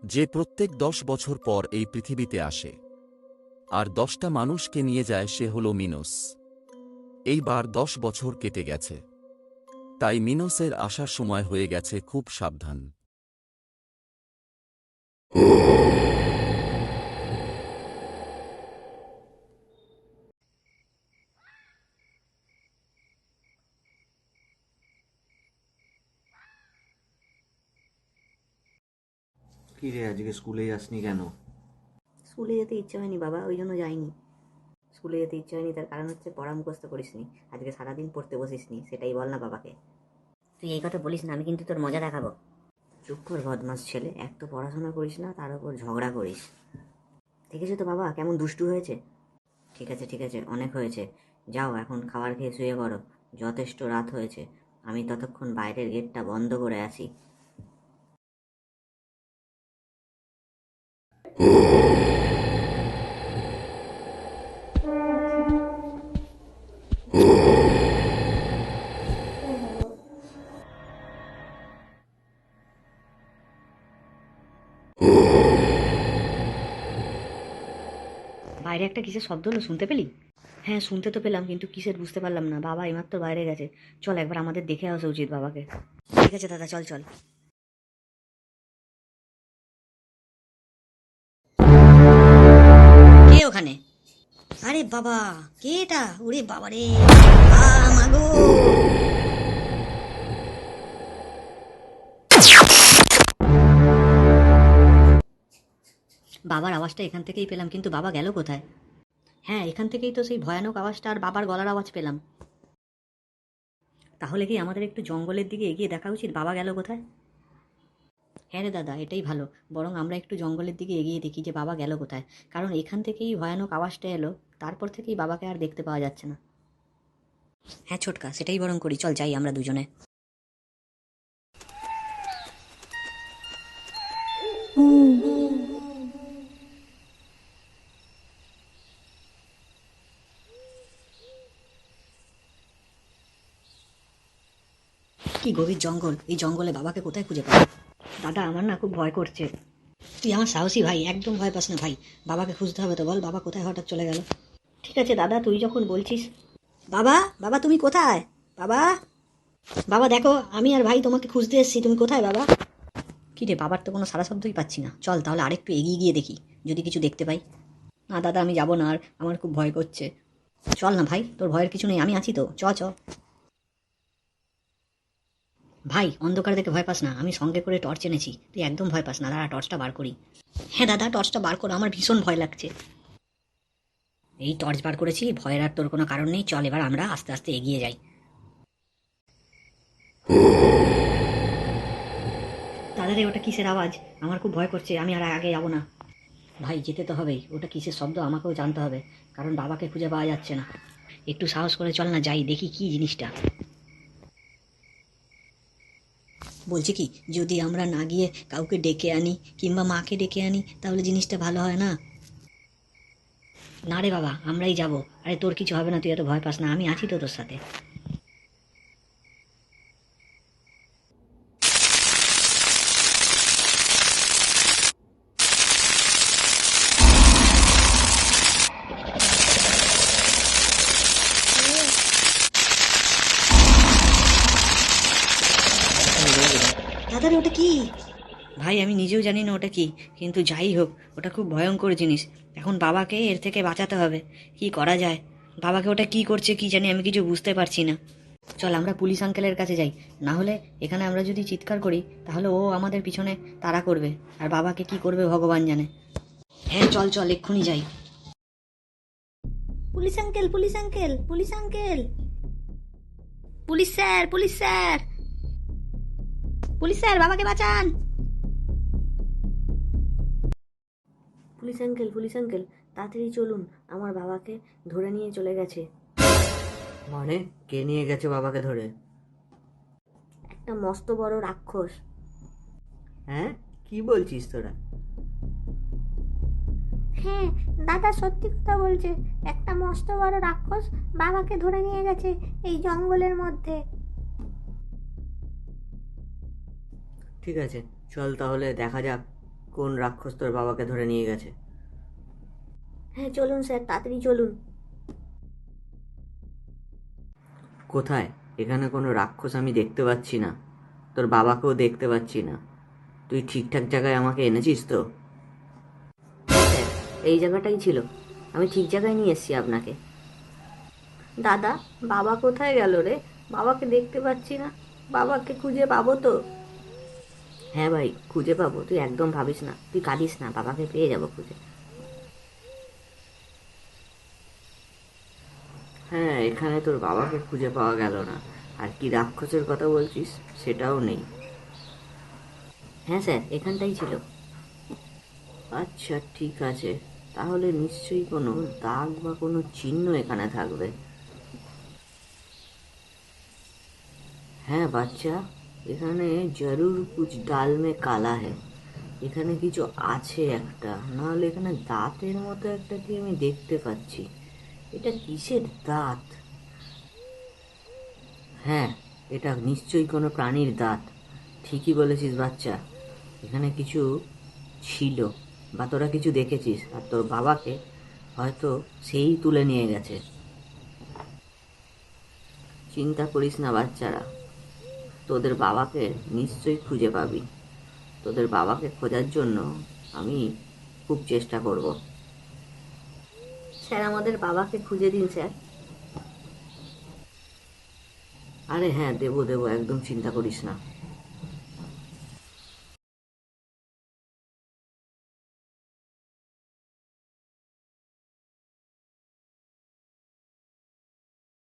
যে প্রত্যেক 10 বছর পর এই পৃথিবীতে আসে আর 10টা মানুষকে নিয়ে যায়, সে হল মিনোস। এইবার 10 বছর কেটে গেছে, তাই মিনোসের আসার সময় হয়ে গেছে। খুব সাবধান। কি রে, আজকে স্কুলে যাসনি কেন? স্কুলে যেতে ইচ্ছে হয়নি বাবা, ওই জন্য যাইনি। স্কুলে যেতে ইচ্ছে হয়নি তার কারণ হচ্ছে পড়া মুখস্থ করিসনি, আজকে সারাদিন পড়তে বসিসনি, সেটাই বল না বাবাকে। তুই এই কথা বলিস না, আমি কিন্তু তোর মজা দেখাবো। চুপ কর বদমাস ছেলে, এক তো পড়াশোনা করিস না, তার উপর ঝগড়া করিস। দেখেছো তো বাবা কেমন দুষ্টু হয়েছে। ঠিক আছে ঠিক আছে, অনেক হয়েছে, যাও এখন খাবার খেয়ে শুয়ে পড়ো। যথেষ্ট রাত হয়েছে, আমি ততক্ষণ বাইরের গেটটা বন্ধ করে আসি। বাইরে একটা কিসের শব্দ হলো, শুনতে পেলি? হ্যাঁ শুনতে তো পেলাম, কিন্তু কিসের বুঝতে পারলাম না। বাবা এইমাত্র বাইরে গেছে, চল একবার আমাদের দেখে আসা উচিত বাবাকে। ঠিক আছে দাদা, চল চল। কে ওখানে? আরে বাবা, কে এটা? ওরে বাবা রে, মাগো। বাবার আওয়াজটা এখান থেকেই পেলাম, কিন্তু বাবা গেল কোথায়? হ্যাঁ, এখান থেকেই তো সেই ভয়ানক আওয়াজটা আর বাবার গলার আওয়াজ পেলাম। তাহলে কি আমাদের একটু জঙ্গলের দিকে এগিয়ে দেখা উচিত, বাবা গেল কোথায়? হ্যাঁ রে দাদা, এটাই ভালো। বরং আমরা একটু জঙ্গলের দিকে এগিয়ে দেখি যে বাবা গেল কোথায়, কারণ এখান থেকেই ভয়ানক আওয়াজটা এলো, তারপর থেকেই বাবাকে আর দেখতে পাওয়া যাচ্ছে না। হ্যাঁ ছোটকা, সেটাই বরং করি, চল যাই আমরা দুজনে। কি গভীর জঙ্গল, এই জঙ্গলে বাবাকে কোথায় খুঁজে পাবো? দাদা আমার না খুব ভয় করছে। তুই আমার সাহসী ভাই, একদম ভয় পাস না ভাই। বাবাকে খুঁজতে হবে তো, বল বাবা কোথায় হঠাৎ চলে গেল। ঠিক আছে দাদা, তুই যখন বলছিস। বাবা, বাবা তুমি কোথায়? বাবা, বাবা দেখো, আমি আর ভাই তোমাকে খুঁজতে এসেছি, তুমি কোথায় বাবা? কি রে, বাবার তো কোনো সারা শব্দই পাচ্ছি না। চল তাহলে আরেকটু এগিয়ে গিয়ে দেখি, যদি কিছু দেখতে পাই। না দাদা, আমি যাবো না, আর আমার খুব ভয় করছে। চল না ভাই, তোর ভয়ের কিছু নেই, আমি আছি তো, চ চ। ভাই অন্ধকার দেখে ভয় পাস না, আমি সঙ্গে করে টর্চ এনেছি, তুই একদম ভয় পাস না। দাঁড়া টর্চটা বার করি। হ্যাঁ দাদা, টর্চটা বার করো, আমার ভীষণ ভয় লাগছে। এই টর্চ বার করেছি, ভয়ের আর তোর কোনো কারণ নেই। চল এবার আমরা আস্তে আস্তে এগিয়ে যাই। দাদা রে, ওটা কিসের আওয়াজ? আমার খুব ভয় করছে, আমি আর আগে যাবো না। ভাই যেতে তো হবেই, ওটা কিসের শব্দ আমাকেও জানতে হবে, কারণ বাবাকে খুঁজে পাওয়া যাচ্ছে না। একটু সাহস করে চল না, যাই দেখি কি জিনিসটা। বলছি কি, যদি আমরা না গিয়ে কাউকে ডেকে আনি কিংবা মাকে ডেকে আনি, তাহলে জিনিসটা ভালো হয় না? না রে বাবা, আমরাই যাব। আরে তোর কিছু হবে না, তুই এত ভয় পাস না, আমি আছি তো তোর সাথে। দাদারে ওটা কি? ভাই আমি নিজেও জানি না ওটা কি, কিন্তু যাই হোক, ওটা খুব ভয়ঙ্কর জিনিস। এখন বাবাকে এর থেকে বাঁচাতে হবে। কি করা যায়? বাবাকে ওটা কি করছে কি জানি, আমি কিছু বুঝতে পারছি না। চল আমরা পুলিশ আঙ্কেলের কাছে যাই, না হলে এখানে আমরা যদি চিৎকার করি তাহলে ও আমাদের পিছনে তাড়া করবে, আর বাবাকে কি করবে ভগবান জানে। হ্যাঁ চল চল, এক্ষুনি যাই। Police uncle, police uncle, police uncle, police sir, police sir, police sir, বাবাকে বাঁচান। পুলিশ আঙ্কেল, পুলিশ আঙ্কেল, তাড়াতাড়ি চলুন, আমার বাবাকে ধরে নিয়ে চলে গেছে। মানে কে নিয়ে গেছে বাবাকে ধরে? একটা মস্ত বড় রাক্ষস। হ্যাঁ, কি বলছিস তোরা? হ্যাঁ দাদা, সত্যি কথা বলছে, একটা মস্ত বড় রাক্ষস বাবাকে ধরে নিয়ে গেছে এই জঙ্গলের মধ্যে। ঠিক আছে, চল তাহলে দেখা যাক। কোন রাক্ষস তোর বাবাকে ধরে নিয়ে গেছে? হ্যাঁ চলুন স্যার, তাড়াতাড়ি চলুন। কোথায়? এখানে কোনো রাক্ষস আমি দেখতে পাচ্ছি না, তোর বাবাকেও দেখতে পাচ্ছি না। তুই ঠিকঠাক জায়গায় আমাকে এনেছিস তো? স্যার, এই জায়গাটাই ছিল, আমি ঠিক জায়গায় নিয়ে এসেছি আপনাকে। দাদা, বাবা কোথায় গেল রে? বাবাকে দেখতে পাচ্ছি না, বাবাকে খুঁজে পাবো তো? হ্যাঁ ভাই, খুঁজে পাবো, তুই একদম ভাবিস না, তুই কাঁদিস না, বাবাকে পেয়ে যাবো খুঁজে। হ্যাঁ, এখানে তোর বাবাকে খুঁজে পাওয়া গেল না, আর কি রাক্ষসের কথা বলছিস সেটাও নেই। হ্যাঁ স্যার, এখানটাই ছিল। আচ্ছা ঠিক আছে, তাহলে নিশ্চয়ই কোনো দাগ বা কোনো চিহ্ন এখানে থাকবে। হ্যাঁ বাচ্চা, এখানে জরুর কুছ ডাল মে কালা হ্যায়, এখানে কিছু আছে একটা, নাহলে এখানে দাঁতের মতো একটা কি আমি দেখতে পাচ্ছি। এটা কিসের দাঁত? হ্যাঁ, এটা নিশ্চয়ই কোনো প্রাণীর দাঁত। ঠিকই বলেছিস বাচ্চা, এখানে কিছু ছিল বা তোরা কিছু দেখেছিস, আর তোর বাবাকে হয়তো সেই তুলে নিয়ে গেছে। চিন্তা করিস না বাচ্চারা, তোদের বাবাকে নিশ্চয়ই খুঁজে পাবি। তোদের বাবাকে খোঁজার জন্য আমি খুব চেষ্টা করব। স্যার, আমাদের বাবাকে খুঁজে দিন স্যার। আরে হ্যাঁ, দেবো দেবো, একদম চিন্তা করিস না।